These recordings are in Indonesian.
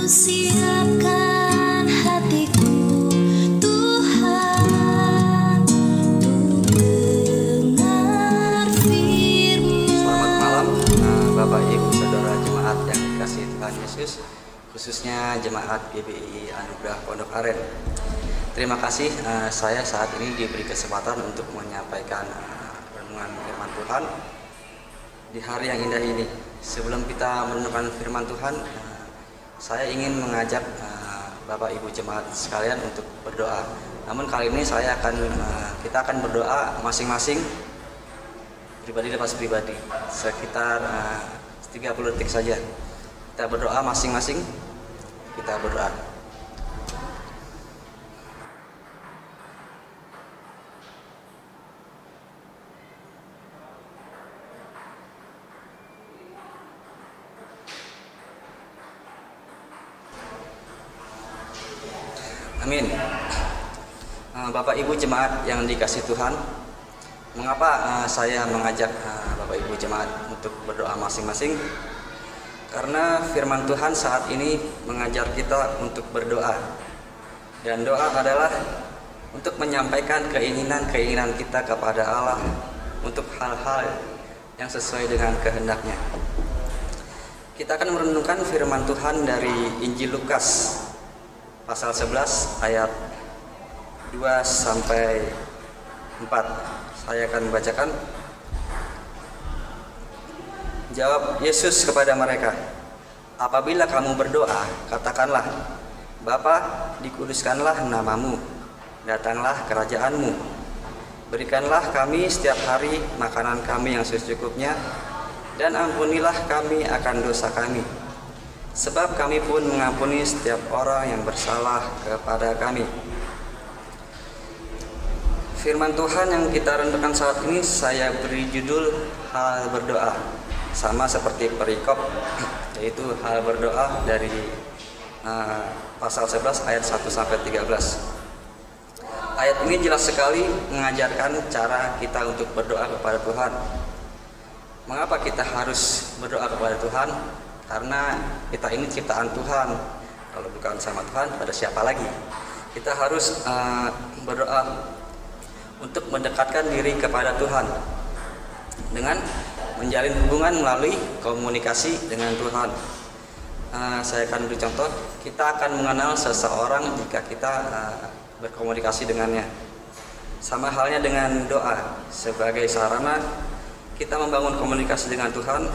Siapkan hatiku Tuhan untuk dengar firman. Selamat malam Bapak Ibu Saudara jemaat yang dikasihi Tuhan Yesus, khususnya jemaat GBI Anugerah Pondok Aren. Terima kasih saya saat ini diberi kesempatan untuk menyampaikan renungan firman Tuhan di hari yang indah ini. Sebelum kita merenungkan firman Tuhan, saya ingin mengajak Bapak Ibu jemaat sekalian untuk berdoa. Namun kali ini kita akan berdoa masing-masing, pribadi lepas pribadi, sekitar 30 detik saja. Kita berdoa masing-masing. Kita berdoa. Amin. Bapak Ibu jemaat yang dikasihi Tuhan, mengapa saya mengajak Bapak Ibu jemaat untuk berdoa masing-masing? Karena firman Tuhan saat ini mengajar kita untuk berdoa. Dan doa adalah untuk menyampaikan keinginan-keinginan kita kepada Allah untuk hal-hal yang sesuai dengan kehendaknya. Kita akan merenungkan firman Tuhan dari Injil Lukas pasal 11 ayat 2 sampai 4. Saya akan membacakan. Jawab Yesus kepada mereka, "Apabila kamu berdoa, katakanlah, Bapa, dikuduskanlah namamu, datanglah kerajaanmu. Berikanlah kami setiap hari makanan kami yang secukupnya, dan ampunilah kami akan dosa kami, sebab kami pun mengampuni setiap orang yang bersalah kepada kami." Firman Tuhan yang kita renungkan saat ini saya beri judul hal berdoa, sama seperti perikop, yaitu hal berdoa dari pasal 11 ayat 1 sampai 13. Ayat ini jelas sekali mengajarkan cara kita untuk berdoa kepada Tuhan. Mengapa kita harus berdoa kepada Tuhan? Karena kita ini ciptaan Tuhan. Kalau bukan sama Tuhan, pada siapa lagi? Kita harus berdoa untuk mendekatkan diri kepada Tuhan dengan menjalin hubungan melalui komunikasi dengan Tuhan. Saya akan beri contoh. Kita akan mengenal seseorang jika kita berkomunikasi dengannya. Sama halnya dengan doa. Sebagai sarana kita membangun komunikasi dengan Tuhan,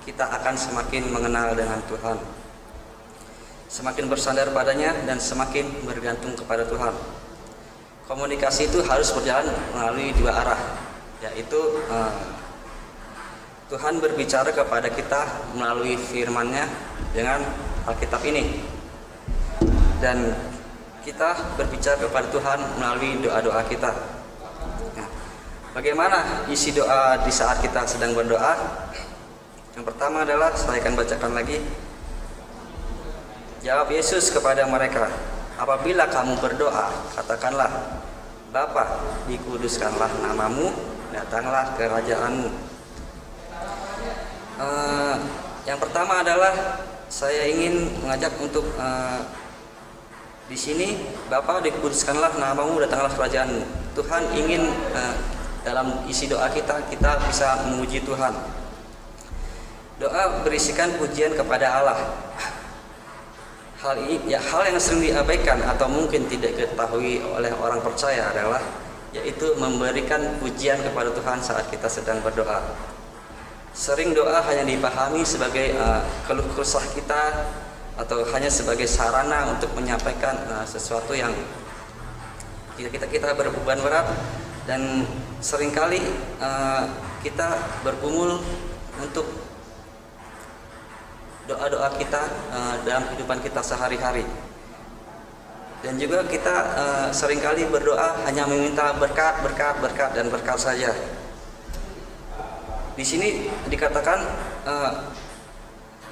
kita akan semakin mengenal dengan Tuhan, semakin bersandar padanya, dan semakin bergantung kepada Tuhan. Komunikasi itu harus berjalan melalui dua arah, yaitu Tuhan berbicara kepada kita melalui firman-Nya dengan Alkitab ini, dan kita berbicara kepada Tuhan melalui doa-doa kita. Nah, bagaimana isi doa di saat kita sedang berdoa? Yang pertama adalah, saya akan bacakan lagi. Jawab Yesus kepada mereka, "Apabila kamu berdoa, katakanlah, Bapa, dikuduskanlah namamu, datanglah kerajaanmu." Yang pertama adalah saya ingin mengajak untuk di sini, Bapa, dikuduskanlah namamu, datanglah kerajaanmu. Tuhan ingin dalam isi doa kita bisa memuji Tuhan. Doa berisikan pujian kepada Allah. Hal yang sering diabaikan atau mungkin tidak diketahui oleh orang percaya adalah yaitu memberikan pujian kepada Tuhan saat kita sedang berdoa. Sering doa hanya dipahami sebagai keluh kesah kita atau hanya sebagai sarana untuk menyampaikan sesuatu yang kita berbeban berat, dan seringkali kita bergumul untuk doa-doa kita dalam kehidupan kita sehari-hari. Dan juga kita seringkali berdoa hanya meminta berkat dan berkat saja. Di sini dikatakan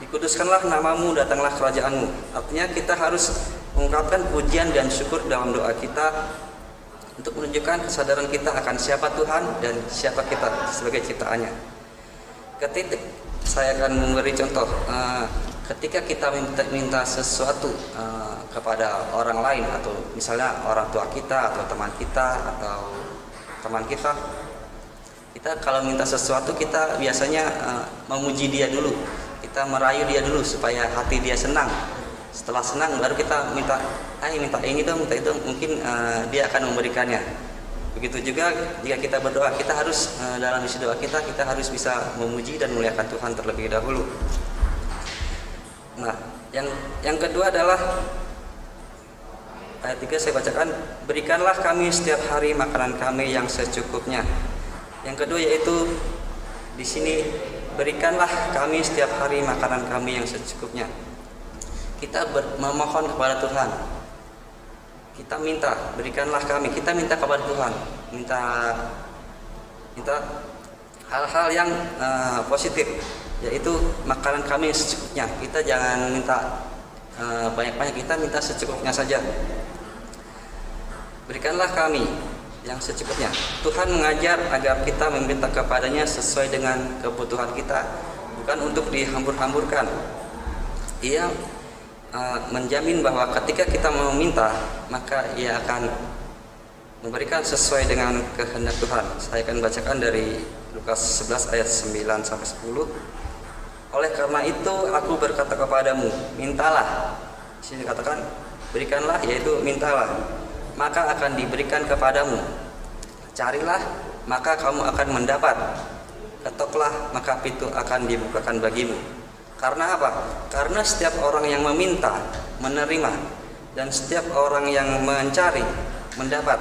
dikuduskanlah namamu, datanglah kerajaanmu. Artinya kita harus mengungkapkan pujian dan syukur dalam doa kita untuk menunjukkan kesadaran kita akan siapa Tuhan dan siapa kita sebagai ciptaannya. Ketitik, saya akan memberi contoh. ketika kita minta sesuatu kepada orang lain, atau misalnya orang tua kita atau teman kita, kita kalau minta sesuatu kita biasanya memuji dia dulu, kita merayu dia dulu supaya hati dia senang. Setelah senang baru kita minta ini dong, minta itu, mungkin dia akan memberikannya. Begitu juga jika kita berdoa, kita harus dalam isi doa kita harus bisa memuji dan memuliakan Tuhan terlebih dahulu. Nah, yang kedua adalah ayat 3 saya bacakan, berikanlah kami setiap hari makanan kami yang secukupnya. Yang kedua yaitu di sini, berikanlah kami setiap hari makanan kami yang secukupnya. Kita memohon kepada Tuhan. Kita minta, berikanlah kami. Kita minta kepada Tuhan, minta hal-hal yang positif, yaitu makanan kami yang secukupnya. Kita jangan minta banyak-banyak, kita minta secukupnya saja. Berikanlah kami yang secukupnya. Tuhan mengajar agar kita meminta kepadanya sesuai dengan kebutuhan kita, bukan untuk dihambur-hamburkan. Ia menjamin bahwa ketika kita meminta, maka Ia akan memberikan sesuai dengan kehendak Tuhan. Saya akan bacakan dari Lukas 11 ayat 9 sampai 10. Oleh karena itu aku berkata kepadamu, mintalah. Di sini dikatakan berikanlah, yaitu mintalah, maka akan diberikan kepadamu. Carilah, maka kamu akan mendapat. Ketoklah, maka pintu akan dibukakan bagimu. Karena apa? Karena setiap orang yang meminta menerima, dan setiap orang yang mencari mendapat,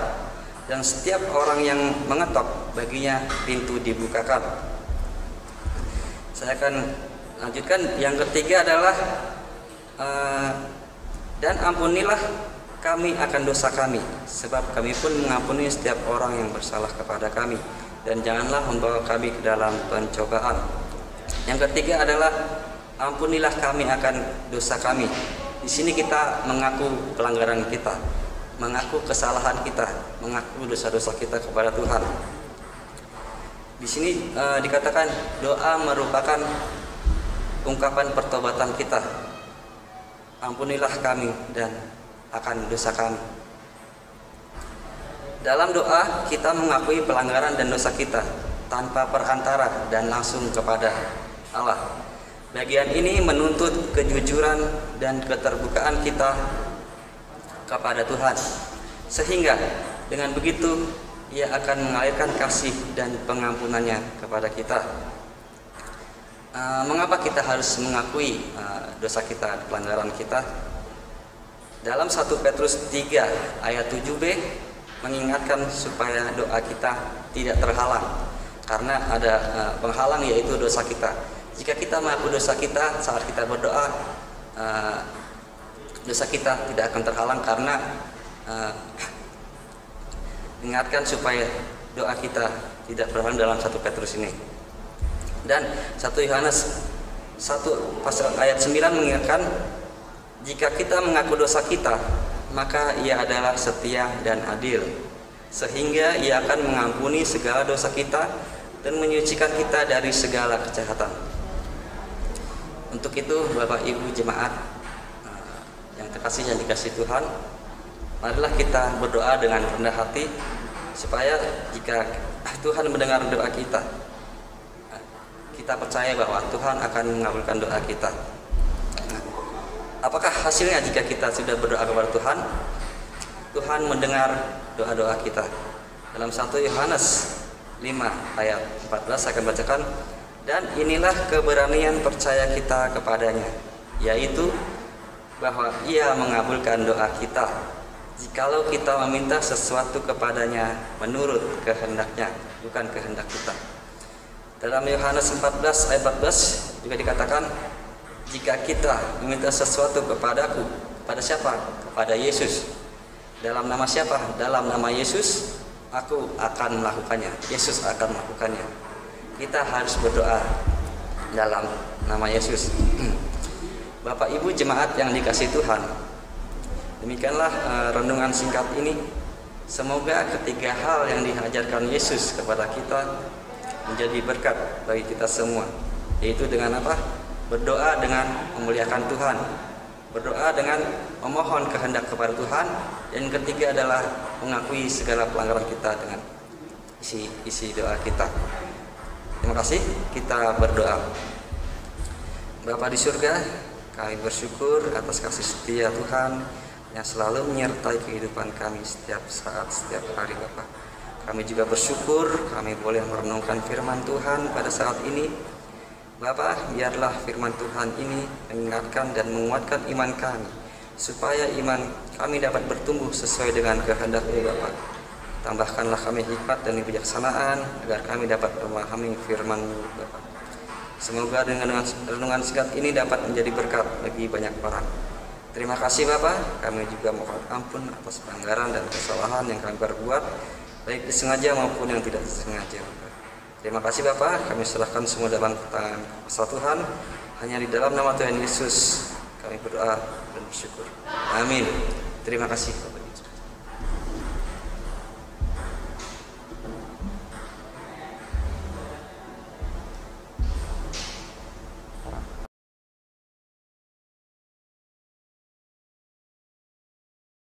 dan setiap orang yang mengetok baginya pintu dibukakan. Saya akan lanjutkan. Yang ketiga adalah dan ampunilah kami akan dosa kami, sebab kami pun mengampuni setiap orang yang bersalah kepada kami, dan janganlah membawa kami ke dalam pencobaan. Yang ketiga adalah ampunilah kami akan dosa kami. Di sini kita mengaku pelanggaran kita, mengaku kesalahan kita, mengaku dosa-dosa kita kepada Tuhan. Di sini dikatakan doa merupakan ungkapan pertobatan kita. Ampunilah kami dan akan dosa kami. Dalam doa kita mengakui pelanggaran dan dosa kita tanpa perantara dan langsung kepada Allah. Bagian ini menuntut kejujuran dan keterbukaan kita kepada Tuhan, sehingga dengan begitu Ia akan mengalirkan kasih dan pengampunannya kepada kita. Mengapa kita harus mengakui dosa kita, pelanggaran kita? Dalam 1 Petrus 3 ayat 7b mengingatkan supaya doa kita tidak terhalang, karena ada penghalang, yaitu dosa kita. Jika kita mengaku dosa kita saat kita berdoa, dosa kita tidak akan terhalang, karena ingatkan supaya doa kita tidak terhalang dalam 1 Petrus ini. Dan 1 Yohanes 1 pasal ayat 9 mengingatkan, jika kita mengaku dosa kita, maka Ia adalah setia dan adil, sehingga Ia akan mengampuni segala dosa kita dan menyucikan kita dari segala kejahatan. Untuk itu Bapak Ibu jemaat yang terkasih, yang dikasihi Tuhan, marilah kita berdoa dengan rendah hati, supaya jika Tuhan mendengar doa kita, kita percaya bahwa Tuhan akan mengabulkan doa kita. Apakah hasilnya jika kita sudah berdoa kepada Tuhan? Tuhan mendengar doa-doa kita. Dalam 1 Yohanes 5 ayat 14 saya akan bacakan, dan inilah keberanian percaya kita kepadanya, yaitu bahwa Ia mengabulkan doa kita jikalau kita meminta sesuatu kepadanya menurut kehendaknya, bukan kehendak kita. Dalam Yohanes 14 ayat 14 juga dikatakan, jika kita meminta sesuatu kepadaku, kepada siapa? Kepada Yesus. Dalam nama siapa? Dalam nama Yesus, aku akan melakukannya. Yesus akan melakukannya. Kita harus berdoa dalam nama Yesus. Bapak Ibu jemaat yang dikasihi Tuhan, demikianlah renungan singkat ini. Semoga ketiga hal yang diajarkan Yesus kepada kita menjadi berkat bagi kita semua, yaitu dengan apa? berdoa dengan memuliakan Tuhan, berdoa dengan memohon kehendak kepada Tuhan, dan yang ketiga adalah mengakui segala pelanggaran kita dengan isi doa kita. Terima kasih, kita berdoa. Bapa di surga, kami bersyukur atas kasih setia Tuhan yang selalu menyertai kehidupan kami setiap saat, setiap hari Bapa. Kami juga bersyukur kami boleh merenungkan firman Tuhan pada saat ini. Bapa, biarlah firman Tuhan ini mengingatkan dan menguatkan iman kami, supaya iman kami dapat bertumbuh sesuai dengan kehendak-Mu Bapa. Tambahkanlah kami hikmat dan kebijaksanaan agar kami dapat memahami firman-Mu Bapa. Semoga dengan renungan singkat ini dapat menjadi berkat bagi banyak orang. Terima kasih Bapa, kami juga mohon ampun atas pelanggaran dan kesalahan yang kami perbuat, baik disengaja maupun yang tidak disengaja. Terima kasih Bapa, kami serahkan semua dalam tangan kuasa Tuhan. Hanya di dalam nama Tuhan Yesus kami berdoa dan bersyukur. Amin. Terima kasih.